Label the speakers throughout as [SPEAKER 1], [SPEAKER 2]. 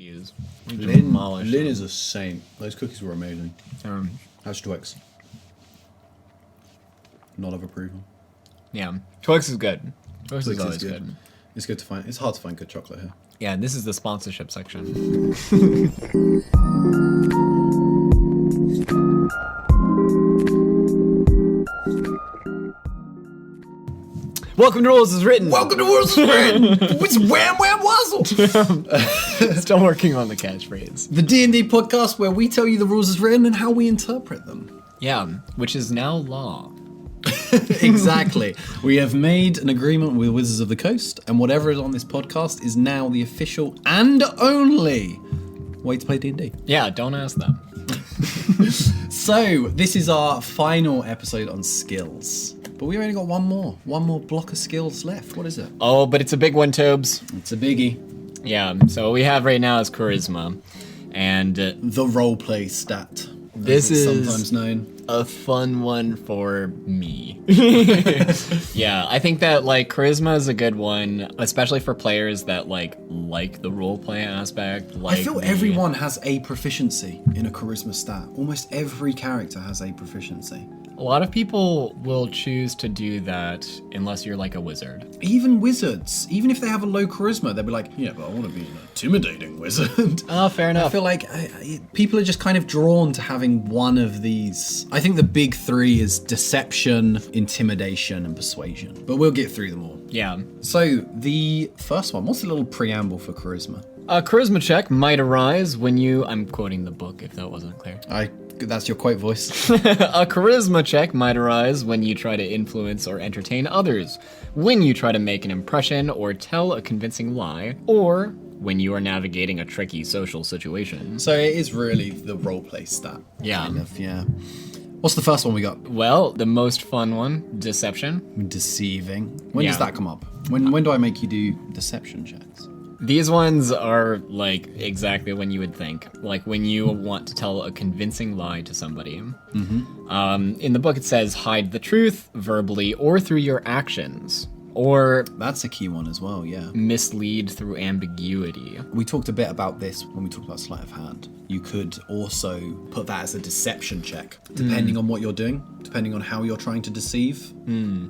[SPEAKER 1] cookies.
[SPEAKER 2] Lynn is a saint. Those cookies were amazing. How's Twix? Nod of approval.
[SPEAKER 1] Yeah, Twix is good. Twix is always
[SPEAKER 2] good.
[SPEAKER 1] good.
[SPEAKER 2] It's good to find. It's hard to find good chocolate here.
[SPEAKER 1] Yeah, this is the sponsorship section. Welcome to Rules is Written.
[SPEAKER 2] Welcome to Rules is Written. It's Wham Wham Wazzle.
[SPEAKER 1] Still working on the catchphrase.
[SPEAKER 2] The D&D podcast where we tell you the rules is written and how we interpret them.
[SPEAKER 1] Yeah, which is now law.
[SPEAKER 2] Exactly. We have made an agreement with Wizards of the Coast, and whatever is on this podcast is now the official and only way to play D&D.
[SPEAKER 1] Yeah, don't ask them.
[SPEAKER 2] So, this is our final episode on skills. But we've only got one more block of skills left. What is it?
[SPEAKER 1] Oh, but it's a big one, Tobes.
[SPEAKER 2] It's a biggie.
[SPEAKER 1] Yeah, so what we have right now is charisma. And
[SPEAKER 2] the roleplay stat.
[SPEAKER 1] This is
[SPEAKER 2] sometimes known.
[SPEAKER 1] A fun one for me. Yeah, I think that like charisma is a good one, especially for players that like the roleplay aspect.
[SPEAKER 2] I feel everyone has a proficiency in a charisma stat. Almost every character has a proficiency.
[SPEAKER 1] A lot of people will choose to do that unless you're like a wizard.
[SPEAKER 2] Even wizards, even if they have a low charisma, they'll be like, yeah, but I want to be an intimidating wizard.
[SPEAKER 1] Oh, fair enough.
[SPEAKER 2] I feel like people are just kind of drawn to having one of these. I think the big three is deception, intimidation, and persuasion. But we'll get through them all.
[SPEAKER 1] Yeah.
[SPEAKER 2] So the first one, what's a little preamble for charisma?
[SPEAKER 1] A charisma check might arise when you... I'm quoting the book if that wasn't clear.
[SPEAKER 2] That's your quote voice.
[SPEAKER 1] A charisma check might arise when you try to influence or entertain others, when you try to make an impression or tell a convincing lie, or when you are navigating a tricky social situation.
[SPEAKER 2] So it is really the roleplay stat.
[SPEAKER 1] Yeah.
[SPEAKER 2] Kind of, yeah. What's the first one we got?
[SPEAKER 1] Well, the most fun one, deception.
[SPEAKER 2] Deceiving. When does that come up? When do I make you do deception checks?
[SPEAKER 1] These ones are like exactly when you would think, like when you want to tell a convincing lie to somebody. Mm-hmm. In the book it says hide the truth verbally or through your actions, or
[SPEAKER 2] that's a key one as well, yeah.
[SPEAKER 1] Mislead through ambiguity.
[SPEAKER 2] We talked a bit about this when we talked about sleight of hand. You could also put that as a deception check, depending on what you're doing, depending on how you're trying to deceive.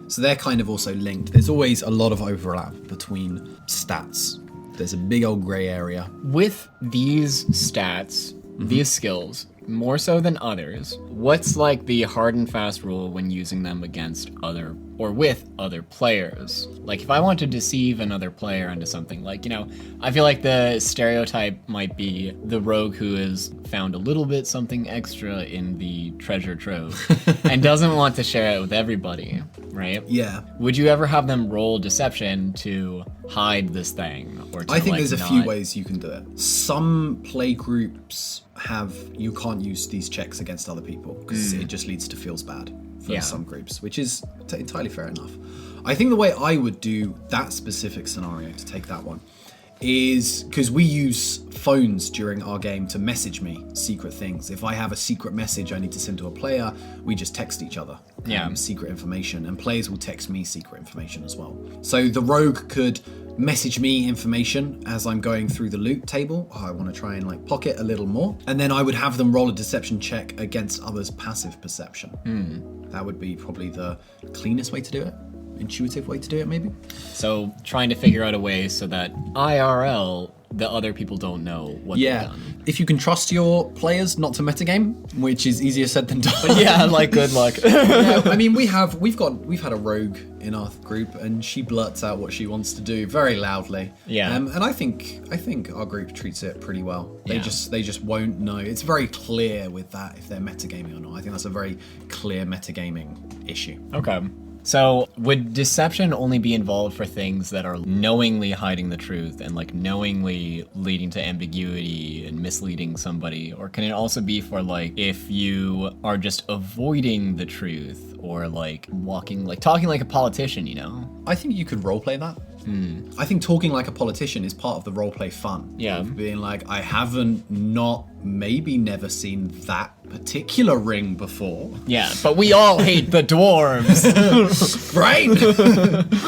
[SPEAKER 2] So they're kind of also linked. There's always a lot of overlap between stats. There's a big old gray area.
[SPEAKER 1] With these stats, these skills, more so than others, what's like the hard and fast rule when using them against other or with other players? Like if I want to deceive another player into something, like, you know, I feel like the stereotype might be the rogue who has found a little bit something extra in the treasure trove and doesn't want to share it with everybody, right?
[SPEAKER 2] Yeah.
[SPEAKER 1] Would you ever have them roll deception to hide this thing? Or to,
[SPEAKER 2] I think there's a few ways you can do it. Some play groups you can't use these checks against other people because it just leads to feels bad for some groups, which is entirely fair enough. I think the way I would do that specific scenario, to take that one, is because we use phones during our game to message me secret things. If I have a secret message I need to send to a player, we just text each other secret information, and players will text me secret information as well. So the rogue could message me information as I'm going through the loot table. I want to try and like pocket a little more, and then I would have them roll a deception check against others' passive perception. That would be probably the cleanest way to do it. Intuitive way to do it, maybe.
[SPEAKER 1] So trying to figure out a way so that IRL, the other people don't know what they've done.
[SPEAKER 2] If you can trust your players not to metagame, which is easier said than done.
[SPEAKER 1] But yeah, like good luck.
[SPEAKER 2] I mean, we've had a rogue in our group, and she blurts out what she wants to do very loudly.
[SPEAKER 1] Yeah.
[SPEAKER 2] And I think our group treats it pretty well. They just won't know. It's very clear with that if they're metagaming or not. I think that's a very clear metagaming issue.
[SPEAKER 1] Okay. So would deception only be involved for things that are knowingly hiding the truth and like knowingly leading to ambiguity and misleading somebody? Or can it also be for like if you are just avoiding the truth or like talking like a politician, you know?
[SPEAKER 2] I think you could roleplay that. I think talking like a politician is part of the roleplay fun.
[SPEAKER 1] Yeah.
[SPEAKER 2] Being like, I haven't maybe never seen that particular ring before.
[SPEAKER 1] Yeah, but we all hate the dwarves.
[SPEAKER 2] Right?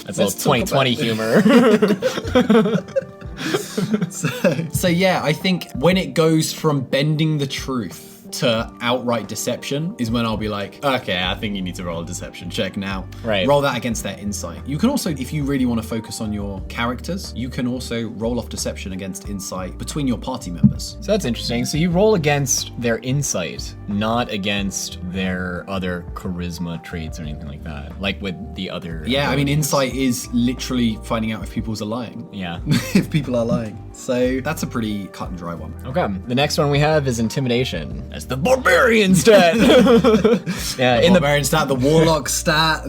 [SPEAKER 1] That's a little 2020 humor.
[SPEAKER 2] So yeah, I think when it goes from bending the truth to outright deception is when I'll be like, okay, I think you need to roll a deception check now.
[SPEAKER 1] Right.
[SPEAKER 2] Roll that against their insight. You can also, if you really want to focus on your characters, you can also roll off deception against insight between your party members.
[SPEAKER 1] So that's interesting. So you roll against their insight, not against their other charisma traits or anything like that. Like with the other.
[SPEAKER 2] Yeah, I mean, insight is literally finding out if people are lying.
[SPEAKER 1] Yeah.
[SPEAKER 2] If people are lying. So that's a pretty cut and dry one.
[SPEAKER 1] Okay. The next one we have is intimidation. As the barbarian stat. Yeah,
[SPEAKER 2] The barbarian stat, the warlock stat.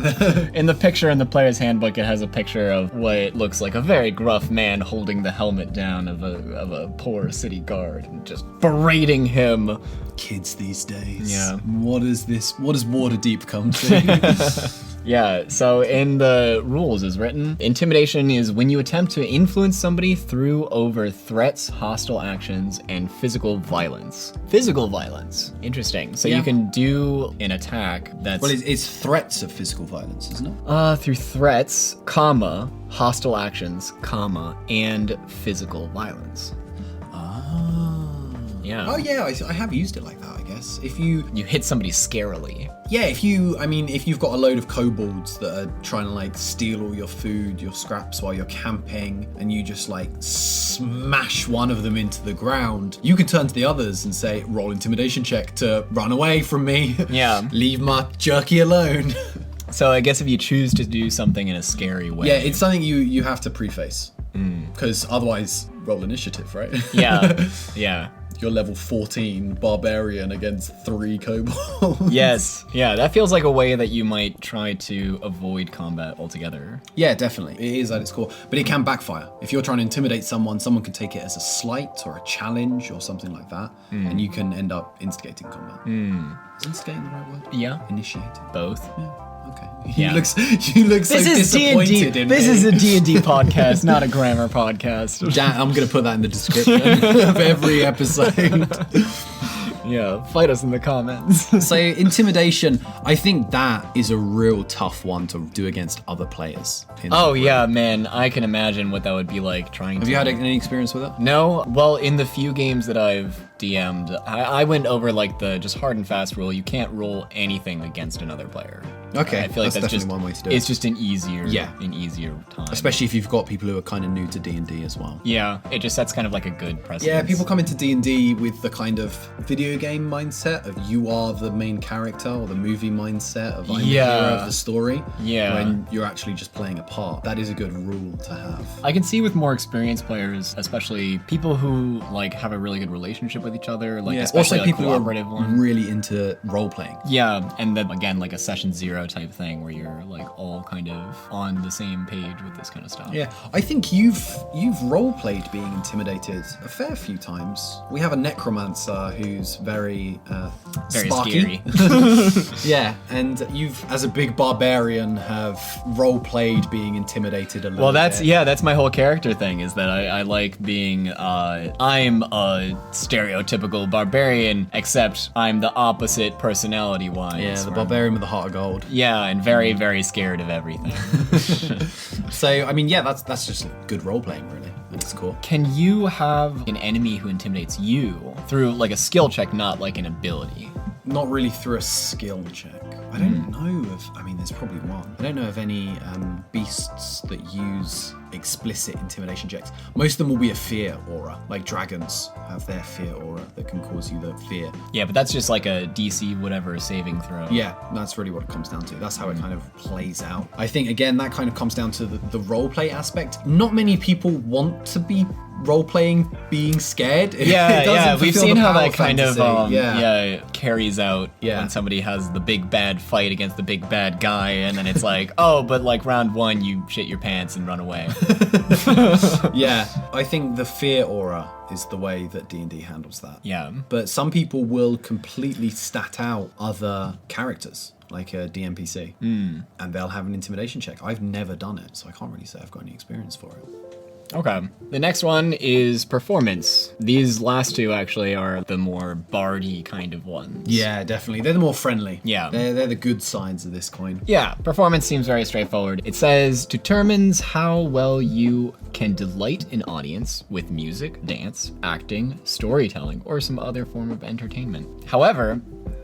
[SPEAKER 1] in the picture in the player's handbook, it has a picture of what looks like a very gruff man holding the helmet down of a poor city guard and just berating him.
[SPEAKER 2] Kids these days.
[SPEAKER 1] Yeah.
[SPEAKER 2] What does Waterdeep come to?
[SPEAKER 1] Yeah, so in the rules is written, intimidation is when you attempt to influence somebody through over threats, hostile actions, and physical violence. Physical violence. Interesting. So
[SPEAKER 2] Yeah.
[SPEAKER 1] you can do an attack that's
[SPEAKER 2] Well, it's threats of physical violence, isn't it?
[SPEAKER 1] through threats, comma, hostile actions, comma, and physical violence. Yeah.
[SPEAKER 2] Oh yeah, I have used it like that, I guess. If you
[SPEAKER 1] You hit somebody scarily.
[SPEAKER 2] if you've got a load of kobolds that are trying to like steal all your food, your scraps while you're camping, and you just like smash one of them into the ground, you can turn to the others and say, roll intimidation check to run away from me.
[SPEAKER 1] Yeah.
[SPEAKER 2] Leave my jerky alone.
[SPEAKER 1] So I guess if you choose to do something in a scary way.
[SPEAKER 2] Yeah, it's something you have to preface. Because otherwise, roll initiative, right?
[SPEAKER 1] Yeah. Yeah.
[SPEAKER 2] You're level 14 barbarian against 3 kobolds.
[SPEAKER 1] Yes. Yeah, that feels like a way that you might try to avoid combat altogether.
[SPEAKER 2] Yeah, definitely. It is at its core. But it can backfire. If you're trying to intimidate someone can take it as a slight or a challenge or something like that. And you can end up instigating combat. Is instigating the right word?
[SPEAKER 1] Yeah.
[SPEAKER 2] Initiating.
[SPEAKER 1] Both.
[SPEAKER 2] Yeah. Okay.
[SPEAKER 1] Yeah.
[SPEAKER 2] You look so disappointed in
[SPEAKER 1] This
[SPEAKER 2] me.
[SPEAKER 1] is a D&D podcast, not a grammar podcast.
[SPEAKER 2] I'm going to put that in the description of every episode.
[SPEAKER 1] Yeah, fight us in the comments.
[SPEAKER 2] So intimidation, I think that is a real tough one to do against other players.
[SPEAKER 1] Oh yeah, man, I can imagine what that would be like trying
[SPEAKER 2] Have
[SPEAKER 1] to...
[SPEAKER 2] you had any experience with it?
[SPEAKER 1] No, well, in the few games that I've DM'd, I went over like the just hard and fast rule. You can't roll anything against another player.
[SPEAKER 2] Okay,
[SPEAKER 1] I feel like that's
[SPEAKER 2] definitely
[SPEAKER 1] just
[SPEAKER 2] one way to do it.
[SPEAKER 1] It's just an easier time.
[SPEAKER 2] Especially if you've got people who are kind of new to D&D as well.
[SPEAKER 1] Yeah, it just sets kind of like a good precedent.
[SPEAKER 2] Yeah, people come into D&D with the kind of video game mindset of you are the main character, or the movie mindset of I'm the hero of the story.
[SPEAKER 1] Yeah.
[SPEAKER 2] When you're actually just playing a part. That is a good rule to have.
[SPEAKER 1] I can see with more experienced players, especially people who like have a really good relationship with each other, like especially
[SPEAKER 2] also people who
[SPEAKER 1] cooperative
[SPEAKER 2] are
[SPEAKER 1] one.
[SPEAKER 2] really into role playing.
[SPEAKER 1] Yeah, and then again, like a session 0 type thing where you're like all kind of on the same page with this kind of stuff.
[SPEAKER 2] Yeah, I think you've role played being intimidated a fair few times. We have a necromancer who's very sparky.
[SPEAKER 1] Scary.
[SPEAKER 2] Yeah, and you've, as a big barbarian, have role played being intimidated a little.
[SPEAKER 1] Well, that's
[SPEAKER 2] bit.
[SPEAKER 1] my whole character thing is that I like being I'm a stereotypical barbarian, except I'm the opposite personality wise.
[SPEAKER 2] Yeah, the barbarian with the heart of gold.
[SPEAKER 1] Yeah, and very, very scared of everything.
[SPEAKER 2] So, I mean, yeah, that's just good role playing, really. And it's cool.
[SPEAKER 1] Can you have an enemy who intimidates you through like a skill check, not like an ability?
[SPEAKER 2] Not really through a skill check. I don't know of, I mean, there's probably one. I don't know of any beasts that use explicit intimidation checks. Most of them will be a fear aura, like dragons have their fear aura that can cause you the fear.
[SPEAKER 1] Yeah, but that's just like a DC whatever saving throw.
[SPEAKER 2] Yeah, that's really what it comes down to. That's how it kind of plays out. I think, again, that kind of comes down to the roleplay aspect. Not many people want to be role-playing being scared.
[SPEAKER 1] Yeah, we've
[SPEAKER 2] fulfill
[SPEAKER 1] seen
[SPEAKER 2] the
[SPEAKER 1] how
[SPEAKER 2] power
[SPEAKER 1] that kind
[SPEAKER 2] fantasy.
[SPEAKER 1] of carries out
[SPEAKER 2] Yeah.
[SPEAKER 1] when somebody has the big bad fight against the big bad guy, and then it's like, oh, but like round 1 you shit your pants and run away.
[SPEAKER 2] Yeah, I think the fear aura is the way that D&D handles that.
[SPEAKER 1] Yeah.
[SPEAKER 2] But some people will completely stat out other characters, like a DMPC, and they'll have an intimidation check. I've never done it, so I can't really say I've got any experience for it.
[SPEAKER 1] Okay. The next one is performance. These last two actually are the more bardy kind of ones.
[SPEAKER 2] Yeah, definitely. They're the more friendly.
[SPEAKER 1] Yeah.
[SPEAKER 2] They're the good sides of this coin.
[SPEAKER 1] Yeah, performance seems very straightforward. It says determines how well you can delight an audience with music, dance, acting, storytelling, or some other form of entertainment. However,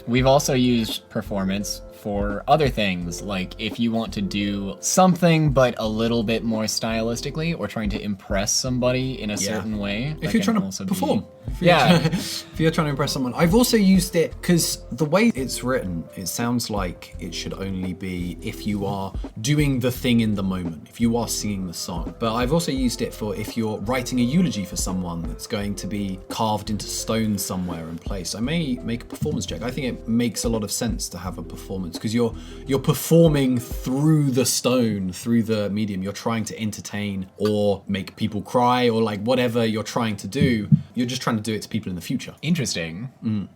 [SPEAKER 1] we've also used performance for other things, like if you want to do something but a little bit more stylistically, or trying to impress somebody in a certain way.
[SPEAKER 2] If you're trying to perform. If you're trying to impress someone. I've also used it because the way it's written, it sounds like it should only be if you are doing the thing in the moment, if you are singing the song. But I've also used it for if you're writing a eulogy for someone that's going to be carved into stone somewhere and placed. I may make a performance check. I think it makes a lot of sense to have a performance because you're performing through the stone, through the medium. You're trying to entertain or make people cry or like whatever you're trying to do. You're just trying to do it to people in the future.
[SPEAKER 1] Interesting.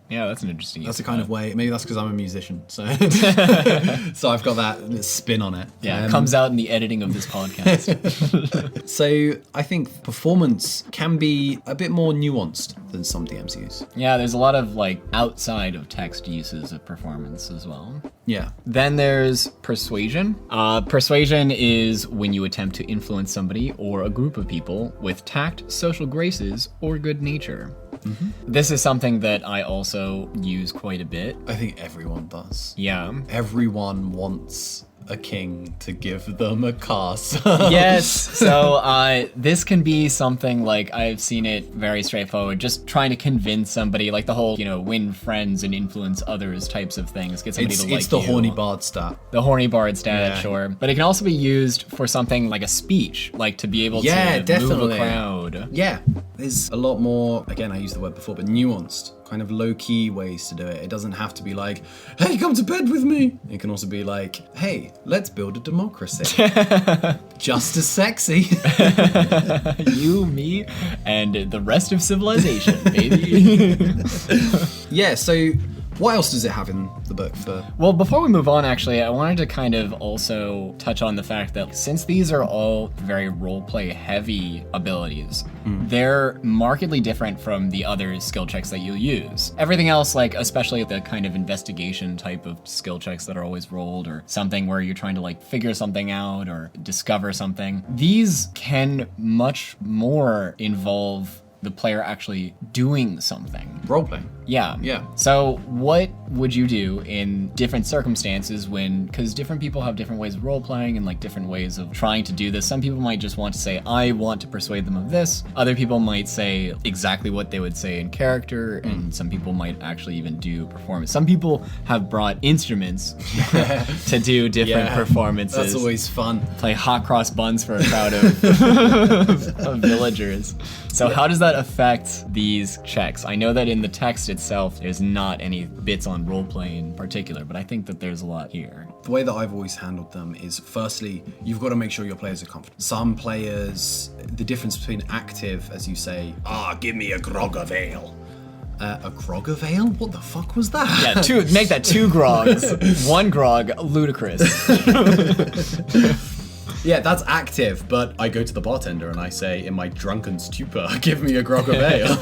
[SPEAKER 1] Yeah, that's an interesting use.
[SPEAKER 2] That's the kind of way. Maybe that's because I'm a musician, so so I've got that spin on it.
[SPEAKER 1] Yeah, it comes out in the editing of this podcast.
[SPEAKER 2] So I think performance can be a bit more nuanced than some DMs use.
[SPEAKER 1] Yeah, there's a lot of like outside of text uses of performance as well.
[SPEAKER 2] Yeah.
[SPEAKER 1] Then there's persuasion. Persuasion is when you attempt to influence somebody or a group of people with tact, social graces, or good nature. This is something that I also use quite a bit.
[SPEAKER 2] I think everyone does.
[SPEAKER 1] Yeah.
[SPEAKER 2] Everyone wants a king to give them a castle.
[SPEAKER 1] Yes. So this can be something like, I've seen it very straightforward, just trying to convince somebody, like the whole, win friends and influence others types of things. Get somebody to like you.
[SPEAKER 2] It's the horny bard stat.
[SPEAKER 1] The horny bard stat,
[SPEAKER 2] Yeah.
[SPEAKER 1] sure. But it can also be used for something like a speech, like to be able to move a crowd.
[SPEAKER 2] Yeah. There's a lot more, again, I used the word before, but nuanced, kind of low-key ways to do it. It doesn't have to be like, hey, come to bed with me. It can also be like, hey, let's build a democracy. Just as sexy.
[SPEAKER 1] You, me, and the rest of civilization, baby.
[SPEAKER 2] Yeah, so what else does it have in the book?
[SPEAKER 1] Well, before we move on, actually, I wanted to kind of also touch on the fact that since these are all very roleplay heavy abilities, they're markedly different from the other skill checks that you'll use. Everything else, like especially the kind of investigation type of skill checks that are always rolled, or something where you're trying to like figure something out or discover something, these can much more involve the player actually doing something.
[SPEAKER 2] Roleplay.
[SPEAKER 1] Yeah.
[SPEAKER 2] Yeah.
[SPEAKER 1] So what would you do in different circumstances because different people have different ways of role playing and like different ways of trying to do this. Some people might just want to say, I want to persuade them of this. Other people might say exactly what they would say in character, and some people might actually even do performance. Some people have brought instruments to do different performances.
[SPEAKER 2] That's always fun.
[SPEAKER 1] Play hot cross buns for a crowd of villagers. So how does that affect these checks? I know that in the text itself, there's not any bits on roleplay in particular, but I think that there's a lot here.
[SPEAKER 2] The way that I've always handled them is, firstly, you've got to make sure your players are comfortable. Some players, the difference between active, as you say, give me a grog of ale. A grog of ale? What the fuck was that?
[SPEAKER 1] Yeah, make that 2 grogs. 1 grog, ludicrous.
[SPEAKER 2] Yeah, that's active, but I go to the bartender and I say, in my drunken stupor, give me a grog of ale.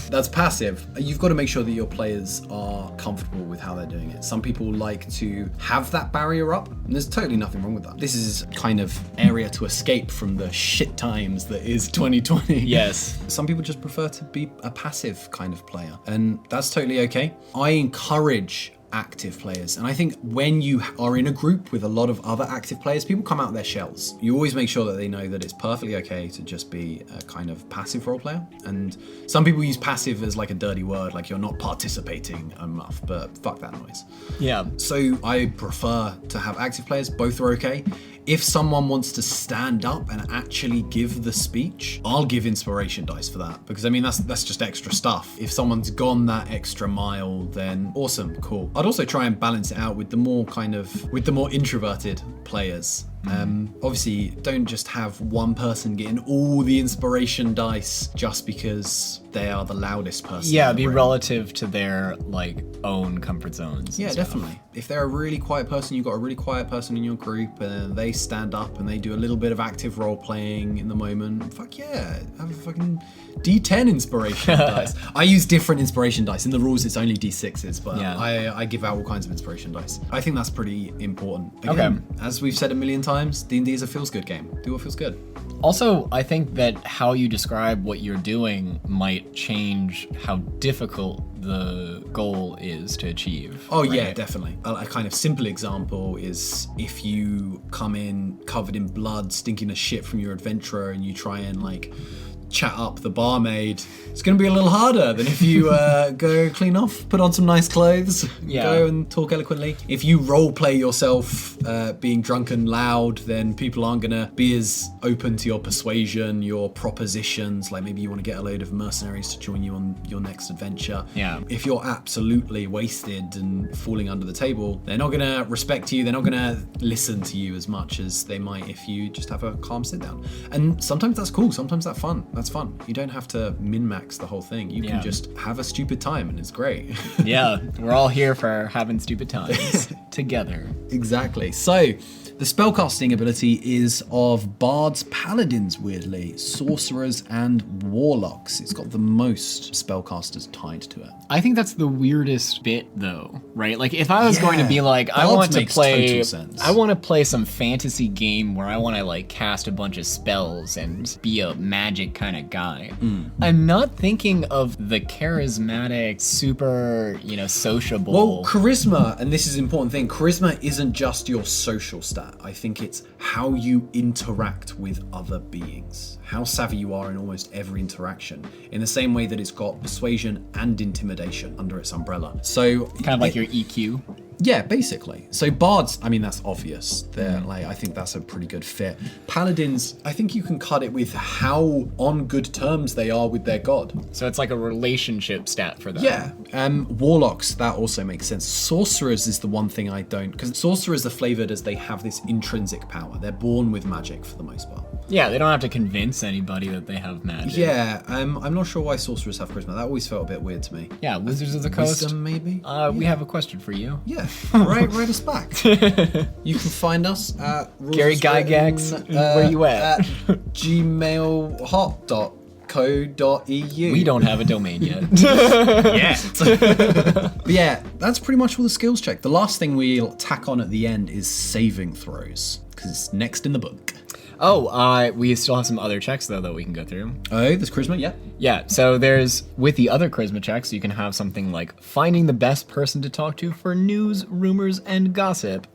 [SPEAKER 2] That's passive. You've got to make sure that your players are comfortable with how they're doing it. Some people like to have that barrier up, and there's totally nothing wrong with that. This is kind of area to escape from the shit times that is 2020.
[SPEAKER 1] Yes.
[SPEAKER 2] Some people just prefer to be a passive kind of player, and that's totally okay. I encourage active players, and I think when you are in a group with a lot of other active players, people come out of their shells. You always make sure that they know that it's perfectly okay to just be a kind of passive role player, and some people use passive as like a dirty word, like you're not participating enough, but fuck that noise.
[SPEAKER 1] Yeah.
[SPEAKER 2] So I prefer to have active players. Both are okay. If someone wants to stand up and actually give the speech, I'll give inspiration dice for that, because I mean that's just extra stuff. If someone's gone that extra mile, then awesome, cool. I'd also try and balance it out with the more introverted players. Obviously, don't just have one person getting all the inspiration dice just because they are the loudest person.
[SPEAKER 1] Yeah,
[SPEAKER 2] in the
[SPEAKER 1] be
[SPEAKER 2] room.
[SPEAKER 1] relative to their like own comfort zones.
[SPEAKER 2] Yeah,
[SPEAKER 1] and stuff.
[SPEAKER 2] definitely. If they're a really quiet person, you've got a really quiet person in your group, and they stand up and they do a little bit of active role playing in the moment. Fuck yeah, have a fucking D10 inspiration dice. I use different inspiration dice. In the rules, it's only D6s, but
[SPEAKER 1] Yeah.
[SPEAKER 2] I give out all kinds of inspiration dice. I think that's pretty important. Again, as we've said a million times, D&D is a feels-good game. Do what feels good.
[SPEAKER 1] Also, I think that how you describe what you're doing might change how difficult the goal is to achieve.
[SPEAKER 2] Oh yeah, definitely. A kind of simple example is if you come in covered in blood, stinking of shit from your adventurer, and you try and like chat up the barmaid, it's going to be a little harder than if you go clean off, put on some nice clothes, go and talk eloquently. If you role play yourself being drunk and loud, then people aren't going to be as open to your persuasion, your propositions, like maybe you want to get a load of mercenaries to join you on your next adventure.
[SPEAKER 1] Yeah.
[SPEAKER 2] If you're absolutely wasted and falling under the table, they're not going to respect you, they're not going to listen to you as much as they might if you just have a calm sit down. And sometimes that's cool, sometimes that's fun. That's fun. You don't have to min-max the whole thing. You can just have a stupid time and it's great.
[SPEAKER 1] Yeah, we're all here for having stupid times together.
[SPEAKER 2] Exactly. So, the spellcasting ability is of bards, paladins, weirdly, sorcerers, and warlocks. It's got the most spellcasters tied to it.
[SPEAKER 1] I think that's the weirdest bit, though, right? Like, if I was going to be like, I
[SPEAKER 2] Bards
[SPEAKER 1] want to
[SPEAKER 2] makes
[SPEAKER 1] play,
[SPEAKER 2] total sense.
[SPEAKER 1] I want to play some fantasy game where I want to like cast a bunch of spells and be a magic kind of guy. I'm not thinking of the charismatic, super, sociable.
[SPEAKER 2] Well, charisma, and this is an important thing, charisma isn't just your social stat. I think it's how you interact with other beings. How savvy you are in almost every interaction. In the same way that it's got persuasion and intimidation under its umbrella. So
[SPEAKER 1] kind of like your EQ.
[SPEAKER 2] Yeah, basically. So bards, I mean, that's obvious. They're like, I think that's a pretty good fit. Paladins, I think you can cut it with how on good terms they are with their god.
[SPEAKER 1] So it's like a relationship stat for them.
[SPEAKER 2] Yeah. Warlocks, that also makes sense. Sorcerers is the one thing I don't, because sorcerers are flavored as they have this intrinsic power. They're born with magic for the most part.
[SPEAKER 1] Yeah, they don't have to convince anybody that they have magic.
[SPEAKER 2] Yeah, I'm not sure why sorcerers have charisma. That always felt a bit weird to me.
[SPEAKER 1] Yeah, Wizards of the Coast.
[SPEAKER 2] Wisdom, maybe?
[SPEAKER 1] We have a question for you.
[SPEAKER 2] Yeah, write us back. You can find us at
[SPEAKER 1] Gary Gygax, where you at?
[SPEAKER 2] gmailhot.co.eu.
[SPEAKER 1] We don't have a domain yet.
[SPEAKER 2] But yeah, that's pretty much all the skills check. The last thing we'll tack on at the end is saving throws, because it's next in the book.
[SPEAKER 1] Oh, we still have some other checks, though, that we can go through.
[SPEAKER 2] Oh, there's charisma, yeah.
[SPEAKER 1] Yeah, so with the other charisma checks, you can have something like finding the best person to talk to for news, rumors, and gossip,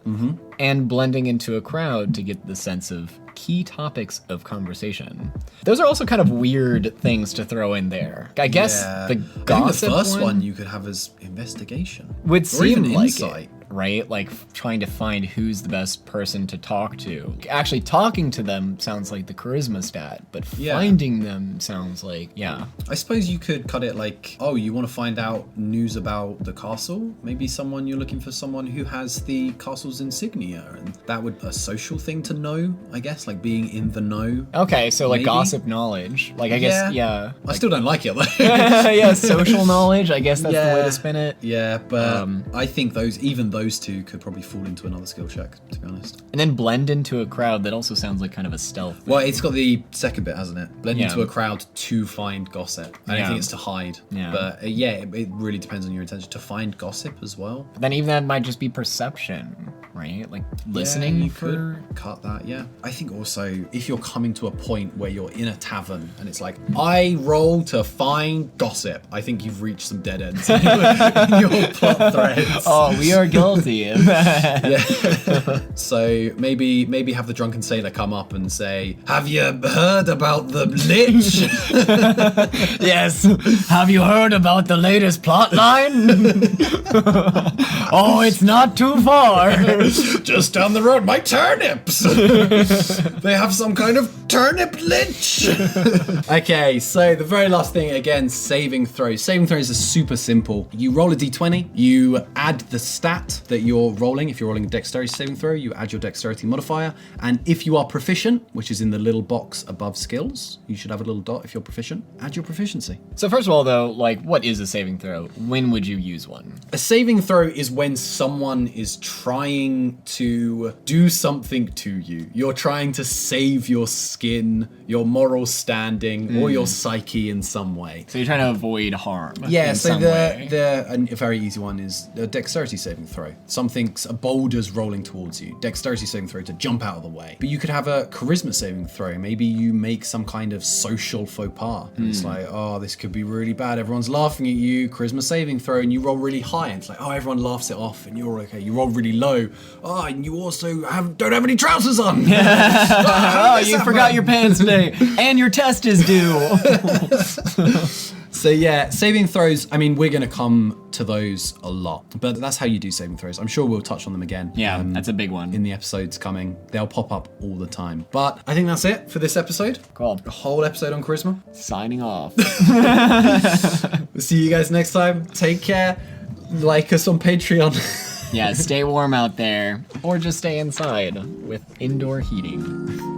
[SPEAKER 1] and blending into a crowd to get the sense of key topics of conversation. Those are also kind of weird things to throw in there. I guess the gossip
[SPEAKER 2] I think the first one you could have as investigation.
[SPEAKER 1] would
[SPEAKER 2] or
[SPEAKER 1] seem
[SPEAKER 2] even
[SPEAKER 1] like
[SPEAKER 2] insight.
[SPEAKER 1] it, right? Like trying to find who's the best person to talk to. Actually talking to them sounds like the charisma stat, but finding them sounds like,
[SPEAKER 2] I suppose you could cut it like, oh, you want to find out news about the castle? Maybe you're looking for someone who has the castle's insignia, and that would a social thing to know, I guess, like being in the know.
[SPEAKER 1] Okay, so like
[SPEAKER 2] Maybe?
[SPEAKER 1] gossip knowledge. Like I guess,
[SPEAKER 2] I still don't like it though.
[SPEAKER 1] yeah, social knowledge. I guess that's the way to spin it.
[SPEAKER 2] Yeah, but I think those two could probably fall into another skill check, to be honest.
[SPEAKER 1] And then blend into a crowd. That also sounds like kind of a stealth thing.
[SPEAKER 2] Well, it's got the second bit, hasn't it? Blend into
[SPEAKER 1] Yeah.
[SPEAKER 2] a crowd to find gossip. I don't think it's to hide.
[SPEAKER 1] Yeah.
[SPEAKER 2] But it really depends on your intention. To find gossip as well.
[SPEAKER 1] But then even that might just be perception, right? Like listening
[SPEAKER 2] you
[SPEAKER 1] for...
[SPEAKER 2] could cut that, yeah. I think also, if you're coming to a point where you're in a tavern and it's like, I roll to find gossip, I think you've reached some dead ends in your plot threads.
[SPEAKER 1] Oh, we are guilty of that.
[SPEAKER 2] Yeah. So maybe have the drunken sailor come up and say, have you heard about the Lich?
[SPEAKER 1] Yes. Have you heard about the latest plot line? Oh, it's not too far.
[SPEAKER 2] Just down the road, my turnips. They have some kind of turnip Lich. Okay, so the very last thing, again, saving throws. Saving throws are super simple. You roll a d20, you add the stat stat that you're rolling. If you're rolling a dexterity saving throw, you add your dexterity modifier. And if you are proficient, which is in the little box above skills, you should have a little dot. If you're proficient, add your proficiency.
[SPEAKER 1] So first of all, though, like, what is a saving throw? When would you use one?
[SPEAKER 2] A saving throw is when someone is trying to do something to you. You're trying to save your skin, your moral standing, or your psyche in some way.
[SPEAKER 1] So you're trying to avoid harm.
[SPEAKER 2] Yeah,
[SPEAKER 1] in
[SPEAKER 2] so
[SPEAKER 1] some way.
[SPEAKER 2] a very easy one is a dexterity saving throw. A boulder's rolling towards you. Dexterity saving throw to jump out of the way. But you could have a charisma saving throw. Maybe you make some kind of social faux pas. And it's like, oh, this could be really bad. Everyone's laughing at you. Charisma saving throw, and you roll really high. And it's like, oh, everyone laughs it off, and you're okay. You roll really low. Oh, and you also don't have any trousers on.
[SPEAKER 1] Oh, you forgot your pants today, and your test is due.
[SPEAKER 2] So yeah, saving throws, I mean, we're going to come to those a lot, but that's how you do saving throws. I'm sure we'll touch on them again.
[SPEAKER 1] Yeah, that's a big one.
[SPEAKER 2] In the episodes coming. They'll pop up all the time. But I think that's it for this episode.
[SPEAKER 1] Cool.
[SPEAKER 2] A whole episode on charisma.
[SPEAKER 1] Signing off.
[SPEAKER 2] We'll see you guys next time. Take care. Like us on Patreon.
[SPEAKER 1] Yeah, stay warm out there, or just stay inside with indoor heating.